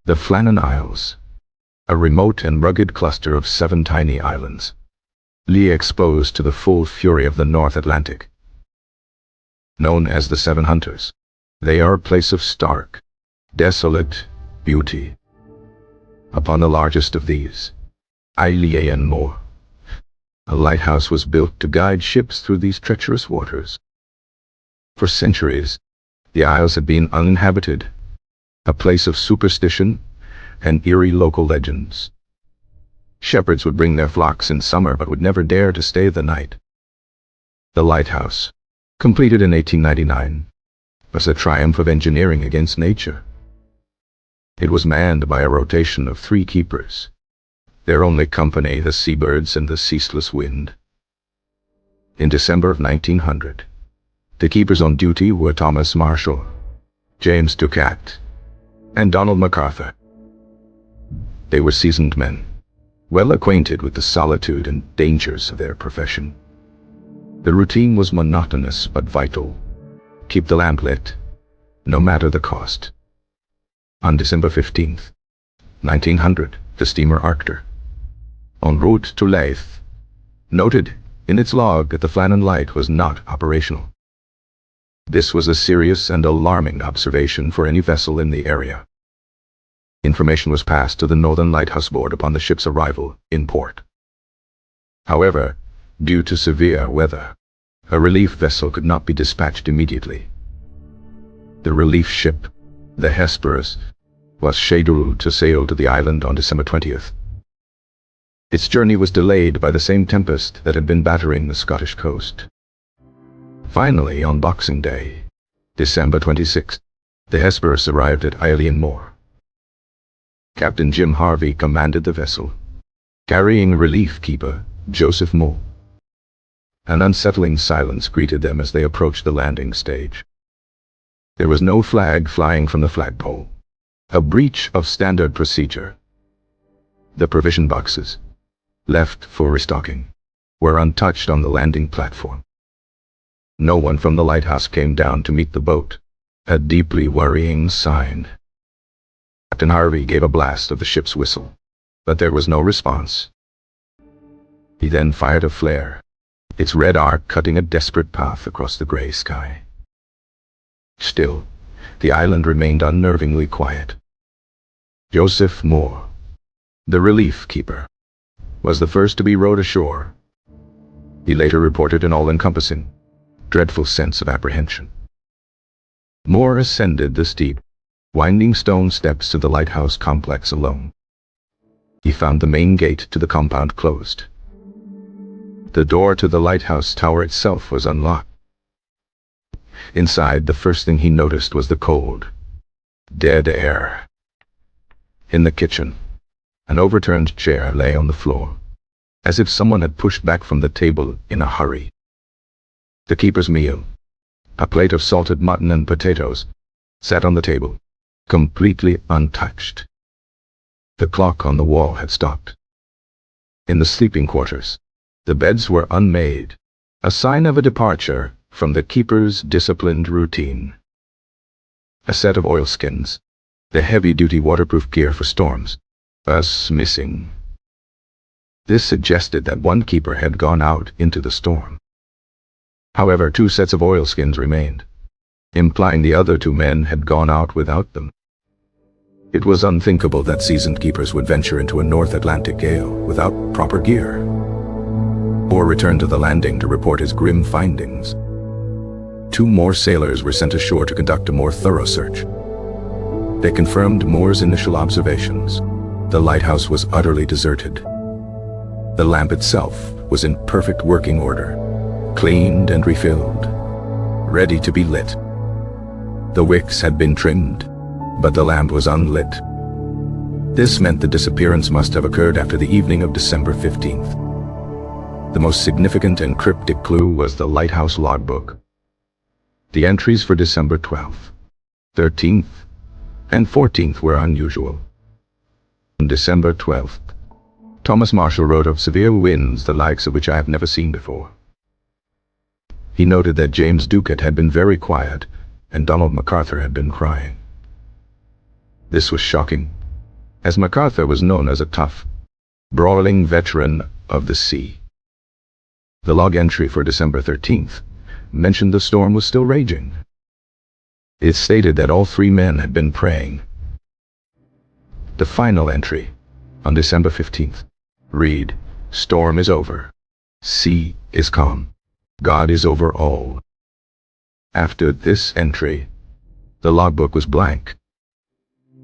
The Flannan Isles, a remote and rugged cluster of 7 tiny islands, lie exposed to the full fury of the North Atlantic. Known as the Seven Hunters, they are a place of stark, desolate beauty. Upon the largest of these, Unravel, a lighthouse was built to guide ships through these treacherous waters. For centuries, the isles had been uninhabited, a place of superstition and eerie local legends. Shepherds would bring their flocks in summer but would never dare to stay the night. The lighthouse, completed in 1899, was a triumph of engineering against nature. It was manned by a rotation of 3 keepers, their only company the seabirds and the ceaseless wind. In December of 1900, the keepers on duty were Thomas Marshall, James Ducat, and Donald MacArthur. They were seasoned men, well acquainted with the solitude and dangers of their profession. The routine was monotonous but vital. Keep the lamp lit, no matter the cost. On December 15th, 1900, the steamer Arctur, en route to Lighthouse, noted in its log that the Flannan Light was not operational. This was a serious and alarming observation for any vessel in the area. Information was passed to the Northern Lighthouse Board upon the ship's arrival in port. However, due to severe weather, a relief vessel could not be dispatched immediately. The relief ship, the Hesperus, was scheduled to sail to the island on December 20th. Its journey was delayed by the same tempest that had been battering the Scottish coast. Finally, on Boxing Day, December 26th, the Hesperus arrived at Unravel. Captain Jim Harvey commanded the vessel, carrying relief keeper Joseph Moore. An unsettling silence greeted them as they approached the landing stage. There was no flag flying from the flagpole, a breach of standard procedure. The provision boxes, left for restocking, were untouched on the landing platform. No one from the lighthouse came down to meet the boat, a deeply worrying sign. Captain Harvey gave a blast of the ship's whistle, but there was no response. He then fired a flare, its red arc cutting a desperate path across the gray sky. Still, the island remained unnervingly quiet. Joseph Moore, the relief keeper, was the first to be rowed ashore. He later reported an all-encompassing, dreadful sense of apprehension. Moore ascended the steep, winding stone steps to the lighthouse complex alone. He found the main gate to the compound closed. The door to the lighthouse tower itself was unlocked. Inside, the first thing he noticed was the cold, dead air. In the kitchen, an overturned chair lay on the floor, as if someone had pushed back from the table in a hurry. The keeper's meal, a plate of salted mutton and potatoes, sat on the table, completely untouched. The clock on the wall had stopped. In the sleeping quarters, the beds were unmade, a sign of a departure from the keeper's disciplined routine. A set of oilskins, the heavy-duty waterproof gear for storms, was missing. This suggested that one keeper had gone out into the storm. However, 2 sets of oilskins remained, implying the other 2 men had gone out without them. It was unthinkable that seasoned keepers would venture into a North Atlantic gale without proper gear, or return to the landing to report his grim findings. 2 more sailors were sent ashore to conduct a more thorough search. They confirmed Moore's initial observations. The lighthouse was utterly deserted. The lamp itself was in perfect working order, cleaned and refilled, ready to be lit. The wicks had been trimmed, but the lamp was unlit. This meant the disappearance must have occurred after the evening of December 15th. The most significant and cryptic clue was the lighthouse logbook. The entries for December 12th, 13th, and 14th were unusual. On December 12th, Thomas Marshall wrote of severe winds the likes of which I have never seen before. He noted that James Ducat had been very quiet, and Donald MacArthur had been crying. This was shocking, as MacArthur was known as a tough, brawling veteran of the sea. The log entry for December 13th mentioned the storm was still raging. It stated that all three men had been praying. The final entry, on December 15th, read, "Storm is over. Sea is calm. God is over all." After this entry, the logbook was blank.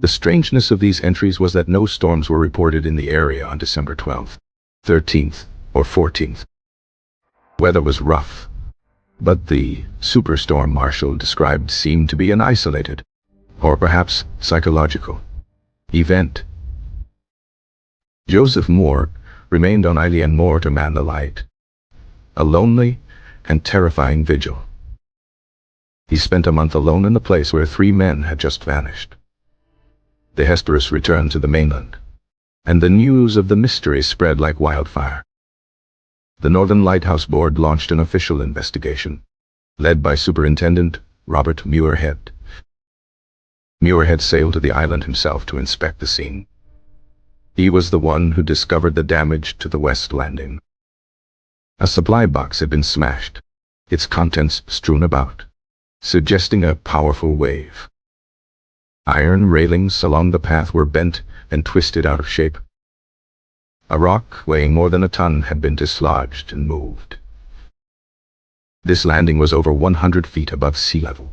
The strangeness of these entries was that no storms were reported in the area on December 12th, 13th, or 14th. Weather was rough, but the superstorm Marshall described seemed to be an isolated, or perhaps psychological, event. Joseph Moore remained on Isle Moore to man the light, a lonely and terrifying vigil. He spent a month alone in the place where three men had just vanished. The Hesperus returned to the mainland, and the news of the mystery spread like wildfire. The Northern Lighthouse Board launched an official investigation, led by Superintendent Robert Muirhead. Muirhead sailed to the island himself to inspect the scene. He was the one who discovered the damage to the west landing. A supply box had been smashed, its contents strewn about, suggesting a powerful wave. Iron railings along the path were bent and twisted out of shape. A rock weighing more than a ton had been dislodged and moved. This landing was over 100 feet above sea level.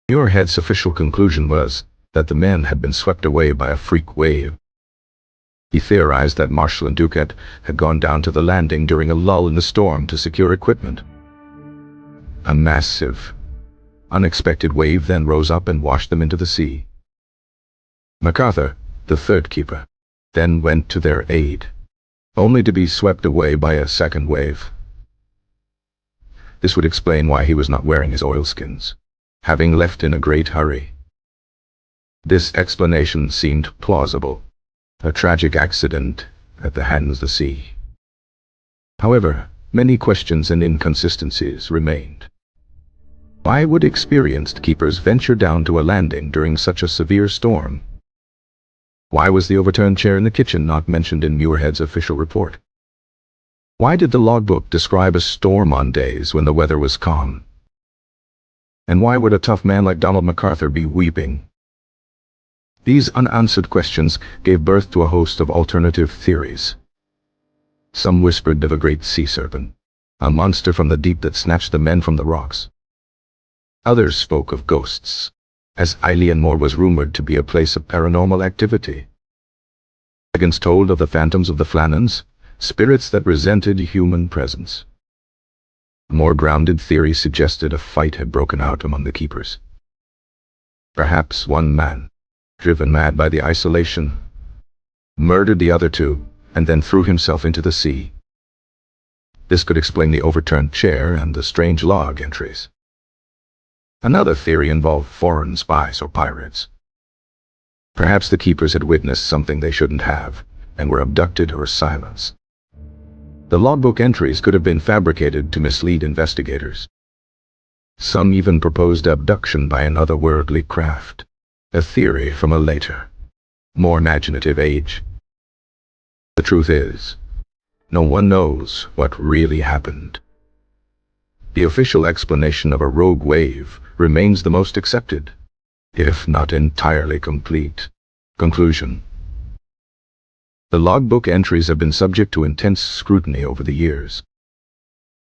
Muirhead's official conclusion was that the men had been swept away by a freak wave. He theorized that Marshall and Ducat had gone down to the landing during a lull in the storm to secure equipment. A massive, unexpected wave then rose up and washed them into the sea. MacArthur, the third keeper, then went to their aid, only to be swept away by a second wave. This would explain why he was not wearing his oilskins, having left in a great hurry. This explanation seemed plausible, a tragic accident at the hands of the sea. However, many questions and inconsistencies remained. Why would experienced keepers venture down to a landing during such a severe storm? Why was the overturned chair in the kitchen not mentioned in Muirhead's official report? Why did the logbook describe a storm on days when the weather was calm? And why would a tough man like Donald MacArthur be weeping? These unanswered questions gave birth to a host of alternative theories. Some whispered of a great sea serpent, a monster from the deep that snatched the men from the rocks. Others spoke of ghosts, as Isle Moore was rumored to be a place of paranormal activity. Legends told of the phantoms of the Flannans, spirits that resented human presence. A more grounded theory suggested a fight had broken out among the keepers. Perhaps one man, driven mad by the isolation, murdered the other two, and then threw himself into the sea. This could explain the overturned chair and the strange log entries. Another theory involved foreign spies or pirates. Perhaps the keepers had witnessed something they shouldn't have, and were abducted or silenced. The logbook entries could have been fabricated to mislead investigators. Some even proposed abduction by an otherworldly craft, a theory from a later, more imaginative age. The truth is, no one knows what really happened. The official explanation of a rogue wave remains the most accepted, if not entirely complete, conclusion. The logbook entries have been subject to intense scrutiny over the years.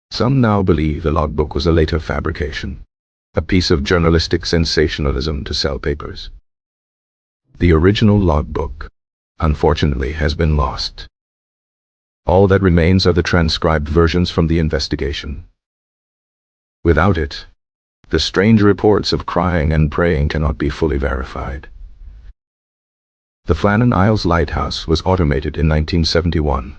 Some now believe the logbook was a later fabrication, a piece of journalistic sensationalism to sell papers. The original logbook, unfortunately, has been lost. All that remains are the transcribed versions from the investigation. Without it, the strange reports of crying and praying cannot be fully verified. The Flannan Isles Lighthouse was automated in 1971.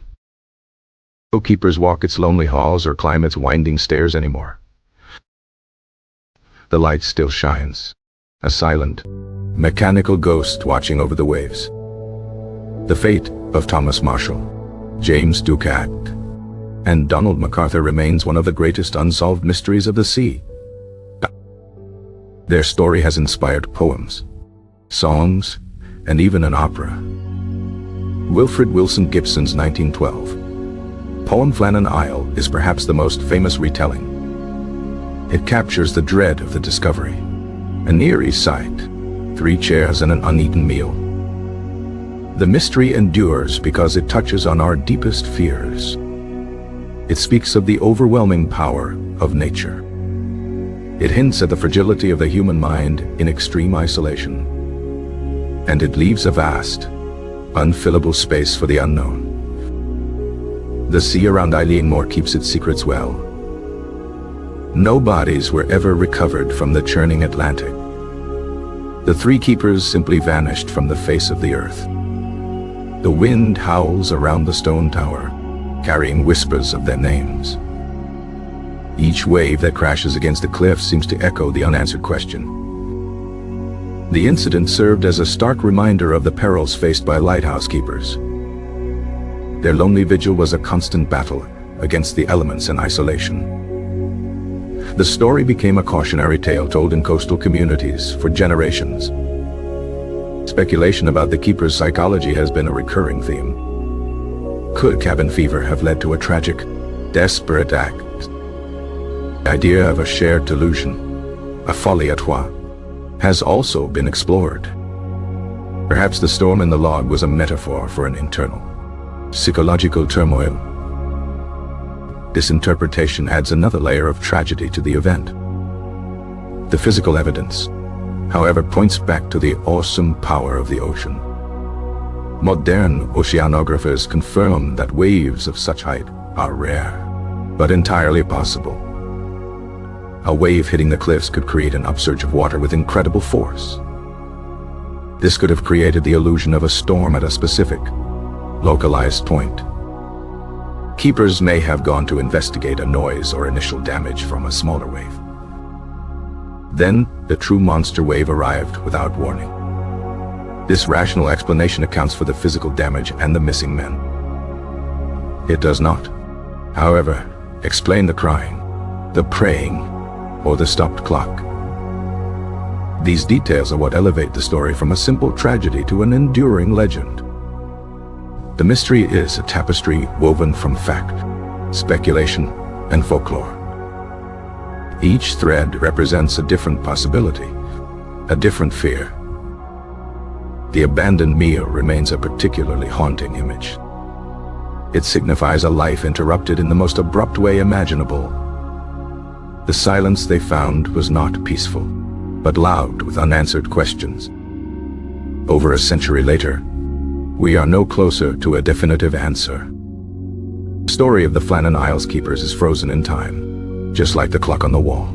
No keepers walk its lonely halls or climb its winding stairs anymore. The light still shines, a silent, mechanical ghost watching over the waves. The fate of Thomas Marshall, James Ducat, and Donald MacArthur remains one of the greatest unsolved mysteries of the sea. Their story has inspired poems, songs, and even an opera. Wilfred Wilson Gibson's 1912 poem Flannan Isles is perhaps the most famous retelling. It captures the dread of the discovery, an eerie sight, 3 chairs and an uneaten meal. The mystery endures because it touches on our deepest fears. It speaks of the overwhelming power of nature. It hints at the fragility of the human mind in extreme isolation. And it leaves a vast, unfillable space for the unknown. The sea around Eileanmore keeps its secrets well. No bodies were ever recovered from the churning Atlantic. The 3 keepers simply vanished from the face of the earth. The wind howls around the stone tower, carrying whispers of their names. Each wave that crashes against the cliff seems to echo the unanswered question. The incident served as a stark reminder of the perils faced by lighthouse keepers. Their lonely vigil was a constant battle against the elements and isolation. The story became a cautionary tale told in coastal communities for generations. Speculation about the keeper's psychology has been a recurring theme. Could cabin fever have led to a tragic, desperate act? The idea of a shared delusion, a folie à trois, has also been explored. Perhaps the storm in the log was a metaphor for an internal, psychological turmoil. This interpretation adds another layer of tragedy to the event. The physical evidence, however, points back to the awesome power of the ocean. Modern oceanographers confirm that waves of such height are rare, but entirely possible. A wave hitting the cliffs could create an upsurge of water with incredible force. This could have created the illusion of a storm at a specific, localized point. Keepers may have gone to investigate a noise or initial damage from a smaller wave. Then, the true monster wave arrived without warning. This rational explanation accounts for the physical damage and the missing men. It does not, however, explain the crying, the praying, or the stopped clock. These details are what elevate the story from a simple tragedy to an enduring legend. The mystery is a tapestry woven from fact, speculation, and folklore. Each thread represents a different possibility, a different fear. The abandoned meal remains a particularly haunting image. It signifies a life interrupted in the most abrupt way imaginable. The silence they found was not peaceful, but loud with unanswered questions. Over a century later, we are no closer to a definitive answer. The story of the Flannan Isles keepers is frozen in time, just like the clock on the wall.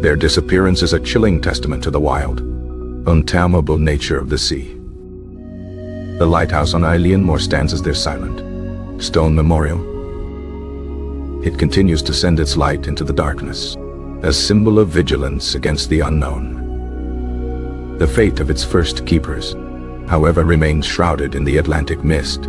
Their disappearance is a chilling testament to the wild, untamable nature of the sea. The lighthouse on Eileanmore stands as their silent, stone memorial. It continues to send its light into the darkness, a symbol of vigilance against the unknown. The fate of its first keepers, however, remains shrouded in the Atlantic mist,